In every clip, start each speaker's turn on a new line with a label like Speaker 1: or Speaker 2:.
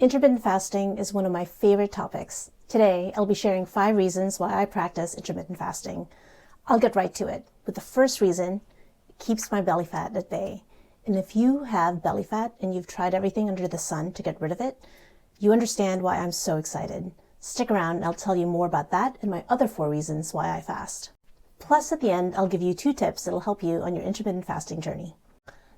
Speaker 1: Intermittent fasting is one of my favorite topics. Today, I'll be sharing 5 reasons why I practice intermittent fasting. I'll get right to it. With the first reason, it keeps my belly fat at bay. And if you have belly fat and you've tried everything under the sun to get rid of it, you understand why I'm so excited. Stick around and I'll tell you more about that and my other 4 reasons why I fast. Plus, at the end, I'll give you 2 tips that'll help you on your intermittent fasting journey.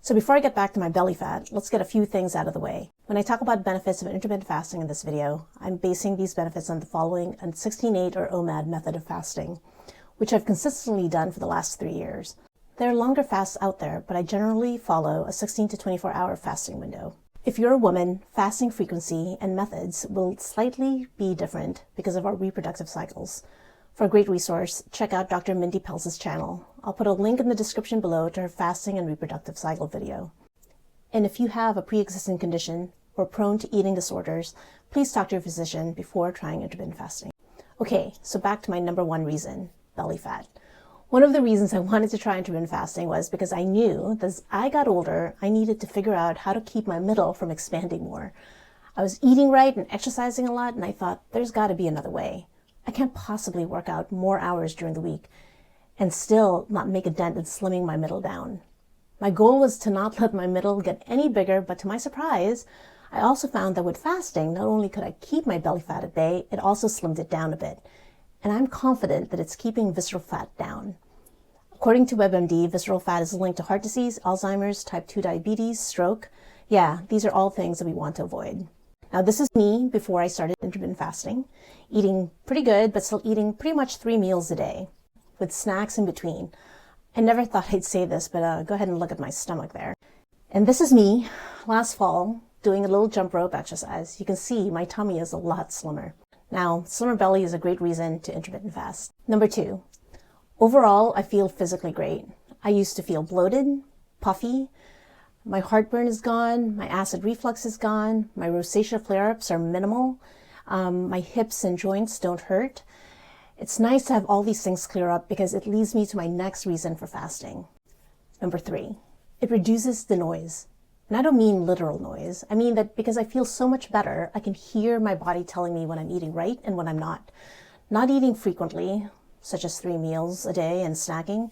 Speaker 1: So before I get back to my belly fat, let's get a few things out of the way. When I talk about benefits of intermittent fasting in this video, I'm basing these benefits on the following 16-8 or OMAD method of fasting, which I've consistently done for the last 3 years. There are longer fasts out there, but I generally follow a 16 to 24 hour fasting window. If you're a woman, fasting frequency and methods will slightly be different because of our reproductive cycles. For a great resource, check out Dr. Mindy Pelz's channel. I'll put a link in the description below to her fasting and reproductive cycle video. And if you have a pre-existing condition or prone to eating disorders, please talk to your physician before trying intermittent fasting. Okay, so back to my number 1 reason, belly fat. One of the reasons I wanted to try intermittent fasting was because I knew that as I got older, I needed to figure out how to keep my middle from expanding more. I was eating right and exercising a lot, and I thought, there's got to be another way. I can't possibly work out more hours during the week and still not make a dent in slimming my middle down. My goal was to not let my middle get any bigger, but to my surprise, I also found that with fasting, not only could I keep my belly fat at bay, it also slimmed it down a bit. And I'm confident that it's keeping visceral fat down. According to WebMD, visceral fat is linked to heart disease, Alzheimer's, type 2 diabetes, stroke. Yeah, these are all things that we want to avoid. Now, this is me before I started intermittent fasting, eating pretty good, but still eating pretty much 3 meals a day with snacks in between. I never thought I'd say this, but go ahead and look at my stomach there. And this is me last fall doing a little jump rope exercise. You can see my tummy is a lot slimmer. Now, slimmer belly is a great reason to intermittent fast. Number 2, overall, I feel physically great. I used to feel bloated, puffy. My heartburn is gone, my acid reflux is gone, my rosacea flare-ups are minimal, my hips and joints don't hurt. It's nice to have all these things clear up because it leads me to my next reason for fasting. Number 3, it reduces the noise. And I don't mean literal noise. I mean that because I feel so much better, I can hear my body telling me when I'm eating right and when I'm not. Not eating frequently, such as 3 meals a day and snacking,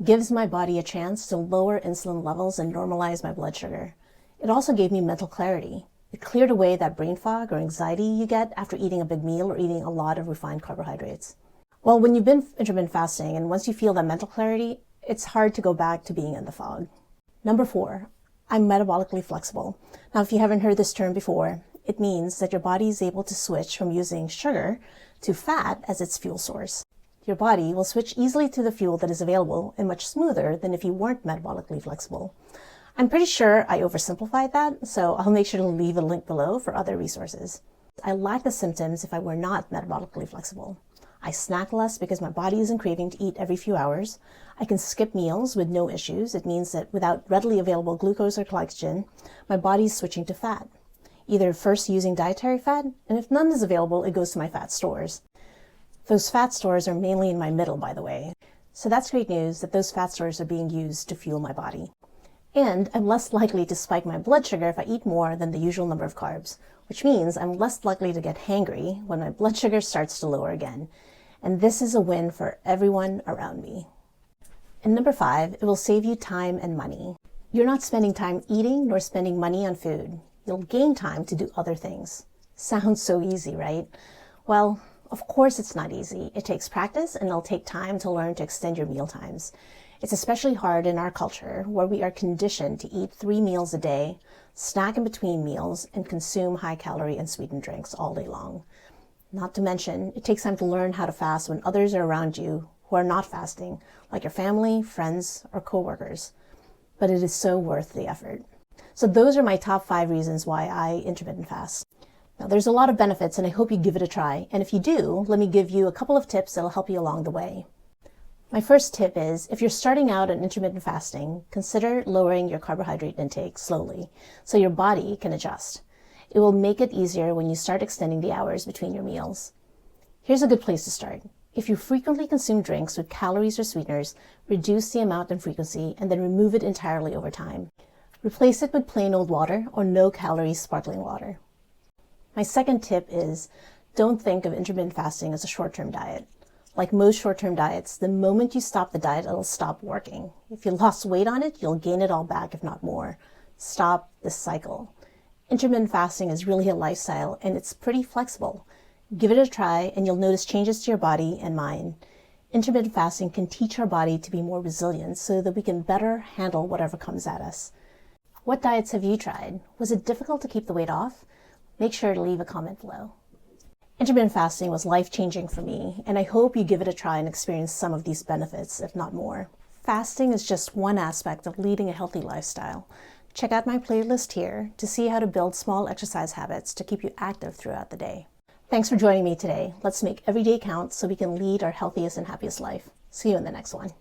Speaker 1: gives my body a chance to lower insulin levels and normalize my blood sugar. It also gave me mental clarity. It cleared away that brain fog or anxiety you get after eating a big meal or eating a lot of refined carbohydrates. Well, when you've been intermittent fasting and once you feel that mental clarity, it's hard to go back to being in the fog. Number 4, I'm metabolically flexible. Now, if you haven't heard this term before, it means that your body is able to switch from using sugar to fat as its fuel source. Your body will switch easily to the fuel that is available and much smoother than if you weren't metabolically flexible. I'm pretty sure I oversimplified that, so I'll make sure to leave a link below for other resources. I lack the symptoms if I were not metabolically flexible. I snack less because my body isn't craving to eat every few hours. I can skip meals with no issues. It means that without readily available glucose or glycogen, my body is switching to fat. Either first using dietary fat, and if none is available, it goes to my fat stores. Those fat stores are mainly in my middle, by the way. So that's great news that those fat stores are being used to fuel my body. And I'm less likely to spike my blood sugar if I eat more than the usual number of carbs, which means I'm less likely to get hangry when my blood sugar starts to lower again. And this is a win for everyone around me. And number 5, it will save you time and money. You're not spending time eating nor spending money on food. You'll gain time to do other things. Sounds so easy, right? Well, of course it's not easy. It takes practice and it'll take time to learn to extend your meal times. It's especially hard in our culture where we are conditioned to eat 3 meals a day, snack in between meals, and consume high-calorie and sweetened drinks all day long. Not to mention, it takes time to learn how to fast when others are around you who are not fasting, like your family, friends, or coworkers. But it is so worth the effort. So those are my top 5 reasons why I intermittent fast. Now, there's a lot of benefits, and I hope you give it a try. And if you do, let me give you a couple of tips that'll help you along the way. My first tip is, if you're starting out on intermittent fasting, consider lowering your carbohydrate intake slowly so your body can adjust. It will make it easier when you start extending the hours between your meals. Here's a good place to start. If you frequently consume drinks with calories or sweeteners, reduce the amount and frequency and then remove it entirely over time. Replace it with plain old water or no-calorie sparkling water. My second tip is don't think of intermittent fasting as a short-term diet. Like most short-term diets, the moment you stop the diet, it'll stop working. If you lost weight on it, you'll gain it all back, if not more. Stop this cycle. Intermittent fasting is really a lifestyle, and it's pretty flexible. Give it a try, and you'll notice changes to your body and mind. Intermittent fasting can teach our body to be more resilient so that we can better handle whatever comes at us. What diets have you tried? Was it difficult to keep the weight off? Make sure to leave a comment below. Intermittent fasting was life-changing for me, and I hope you give it a try and experience some of these benefits, if not more. Fasting is just one aspect of leading a healthy lifestyle. Check out my playlist here to see how to build small exercise habits to keep you active throughout the day. Thanks for joining me today. Let's make every day count so we can lead our healthiest and happiest life. See you in the next one.